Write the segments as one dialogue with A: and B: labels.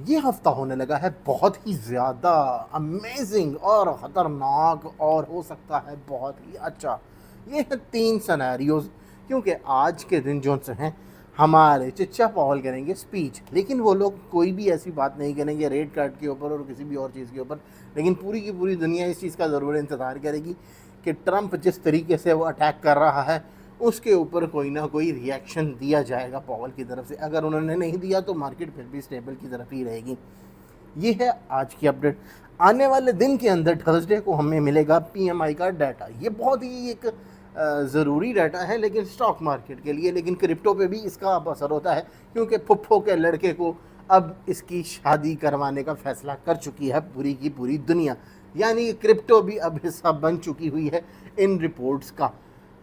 A: ये हफ्ता होने लगा है बहुत ही ज़्यादा अमेजिंग और ख़तरनाक और हो सकता है बहुत ही अच्छा। ये है 3 सिनेरियोज़, क्योंकि आज के दिन जो से हैं हमारे चचा पॉल करेंगे स्पीच, लेकिन वो लोग कोई भी ऐसी बात नहीं करेंगे रेट कार्ड के ऊपर और किसी भी और चीज़ के ऊपर। लेकिन पूरी की पूरी दुनिया इस चीज़ का ज़रूर इंतज़ार करेगी कि ट्रंप जिस तरीके से वो अटैक कर रहा है उसके ऊपर कोई ना कोई रिएक्शन दिया जाएगा पॉवल की तरफ से। अगर उन्होंने नहीं दिया तो मार्केट फिर भी स्टेबल की तरफ ही रहेगी। ये है आज की अपडेट। आने वाले दिन के अंदर थर्सडे को हमें मिलेगा पीएमआई का डाटा। ये बहुत ही एक ज़रूरी डाटा है लेकिन स्टॉक मार्केट के लिए, लेकिन क्रिप्टो पे भी इसका अब असर होता है क्योंकि फुफ्फो के लड़के को अब इसकी शादी करवाने का फैसला कर चुकी है पूरी की पूरी दुनिया। यानी क्रिप्टो भी अब हिस्सा बन चुकी हुई है इन रिपोर्ट्स का,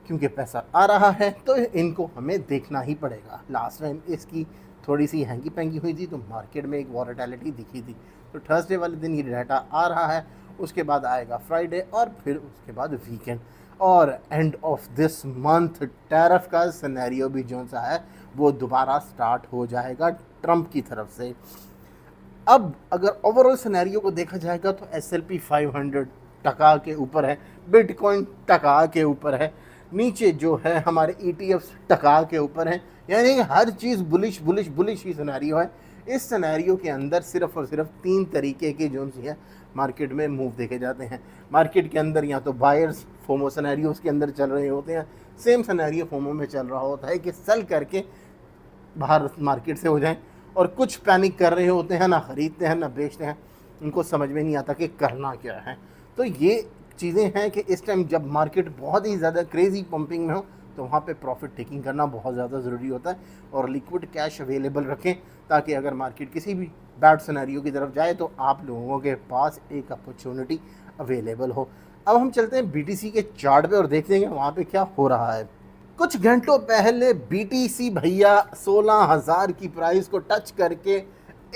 A: क्योंकि पैसा आ रहा है तो इनको हमें देखना ही पड़ेगा। लास्ट टाइम इसकी थोड़ी सी हैंगी पैंगी हुई थी तो मार्केट में एक वॉलेटिलिटी दिखी थी। तो थर्सडे वाले दिन ये डाटा आ रहा है, उसके बाद आएगा फ्राइडे और फिर उसके बाद वीकेंड, और end of this month tariff का सिनेरियो भी जो सा है वो दोबारा स्टार्ट हो जाएगा ट्रंप की तरफ से। अब अगर ओवरऑल सिनेरियो को देखा जाएगा तो S&P 500 टका के ऊपर है, बिटकॉइन टका के ऊपर है, नीचे जो है हमारे ETFs टका के ऊपर है। यानी कि हर चीज़ बुलिश बुलिश बुलिश ही सिनेरियो है। इस सिनेरियो के अंदर सिर्फ और सिर्फ 3 तरीके के जो सी है मार्केट में मूव देखे जाते हैं। मार्केट के अंदर या तो बायर्स फोमो सिनेरियोस के अंदर चल रहे होते हैं, सेम सिनेरियो फोमो में चल रहा होता है कि सेल करके बाहर मार्केट से हो जाएं, और कुछ पैनिक कर रहे होते हैं, ना ख़रीदते हैं ना बेचते हैं, उनको समझ में नहीं आता कि करना क्या है। तो ये चीज़ें हैं कि इस टाइम जब मार्केट बहुत ही ज़्यादा क्रेज़ी पंपिंग में हो तो वहाँ पे प्रॉफिट टेकिंग करना बहुत ज़्यादा ज़रूरी होता है, और लिक्विड कैश अवेलेबल रखें ताकि अगर मार्केट किसी भी बैड सिनेरियो की तरफ जाए तो आप लोगों के पास एक अपॉर्चुनिटी अवेलेबल हो। अब हम चलते हैं BTC के चार्ट पे और देखते हैं कि वहाँ पे क्या हो रहा है। कुछ घंटों पहले BTC भैया 16,000 की प्राइस को टच करके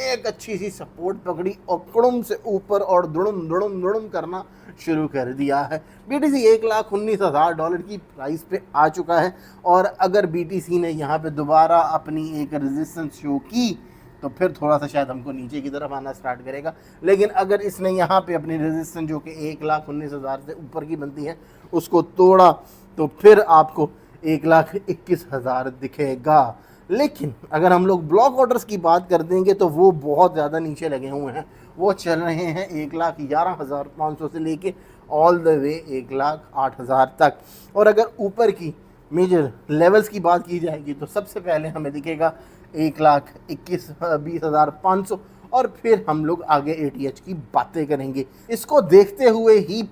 A: एक अच्छी सी सपोर्ट पकड़ी और कुड़ुम से ऊपर और दुड़ुम दुड़ुम दुड़ुम करना शुरू कर दिया है। BTC $1,19,000 की प्राइस पे आ चुका है, और अगर BTC ने यहाँ पे दोबारा अपनी एक रेजिस्टेंस शो की तो फिर थोड़ा सा शायद हमको नीचे की तरफ आना स्टार्ट करेगा। लेकिन अगर इसने यहाँ पे अपनी रेजिस्टेंस जो कि 1,19,000 से ऊपर की बनती है उसको तोड़ा तो फिर आपको 1,21,000 दिखेगा। लेकिन अगर हम लोग ब्लॉक ऑर्डर्स की बात कर देंगे तो वो बहुत ज़्यादा नीचे लगे हुए हैं। वो चल रहे हैं 1,11,500 से लेके ऑल द वे 1,08,000 तक। और अगर ऊपर की मेजर लेवल्स की बात की जाएगी तो सबसे पहले हमें दिखेगा 1,21,20,500, और फिर हम लोग आगे ATH की बातें करेंगे। इसको देखते हुए ही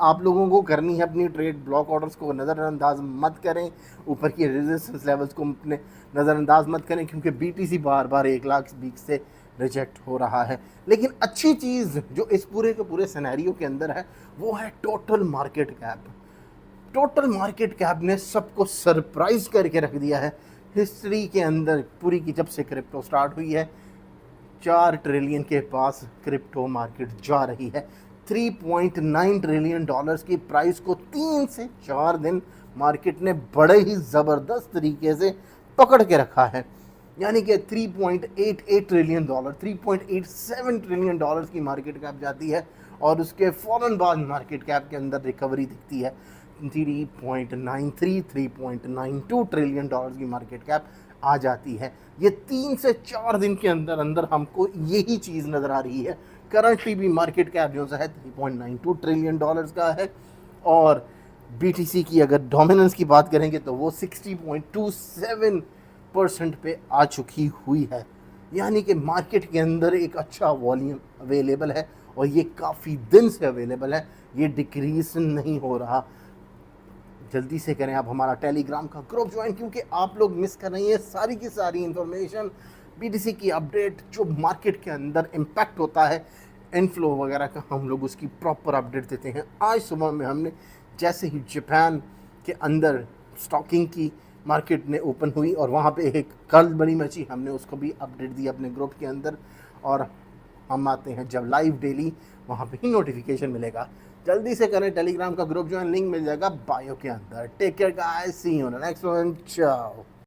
A: आप लोगों को करनी है अपनी ट्रेड। ब्लॉक ऑर्डर्स को नज़रअंदाज मत करें, ऊपर की रेजिस्टेंस लेवल्स को अपने नज़रअंदाज मत करें, क्योंकि BTC बार बार 1,20,000 से रिजेक्ट हो रहा है। लेकिन अच्छी चीज़ जो इस पूरे के पूरे सिनेरियो के अंदर है वो है total market cap. Total market cap ने सबको सरप्राइज करके रख दिया है। हिस्ट्री के अंदर पूरी की जब से क्रिप्टो स्टार्ट हुई है 4 ट्रिलियन के पास क्रिप्टो मार्केट जा रही है। 3.9 ट्रिलियन डॉलर्स की प्राइस को 3 से 4 दिन मार्केट ने बड़े ही ज़बरदस्त तरीके से पकड़ के रखा है। यानी कि 3.88 ट्रिलियन डॉलर, 3.87 ट्रिलियन डॉलर्स की मार्केट कैप जाती है, और उसके फ़ौरन बाद मार्केट कैप के अंदर रिकवरी दिखती है। 3.93 3.92 ट्रिलियन डॉलर्स की मार्केट कैप आ जाती है। ये 3 से 4 दिन के अंदर अंदर हमको यही चीज़ नज़र आ रही है। करंटली भी मार्केट कैप जो है 3.92 ट्रिलियन डॉलर्स का है, और BTC की अगर डोमिनेंस की बात करेंगे तो वो 60.27% पे आ चुकी हुई है। यानी कि मार्केट के अंदर एक अच्छा वॉल्यूम अवेलेबल है, और ये काफ़ी दिन से अवेलेबल है, ये डिक्रीज नहीं हो रहा। जल्दी से करें आप हमारा टेलीग्राम का ग्रुप ज्वाइन, क्योंकि आप लोग मिस कर रही हैं सारी की सारी इन्फॉर्मेशन। BTC की अपडेट जो मार्केट के अंदर इम्पैक्ट होता है इनफ्लो वगैरह का, हम लोग उसकी प्रॉपर अपडेट देते हैं। आज सुबह में हमने जैसे ही जापान के अंदर स्टॉकिंग की मार्केट ने ओपन हुई और वहाँ पे एक कर्ल बड़ी मची, हमने उसको भी अपडेट दी अपने ग्रुप के अंदर। और हम आते हैं जब लाइव डेली, वहाँ पे ही नोटिफिकेशन मिलेगा। जल्दी से करें टेलीग्राम का ग्रुप ज्वाइन, लिंक मिल जाएगा बायो के अंदर। Take care guys, see you in the next one, चाओ।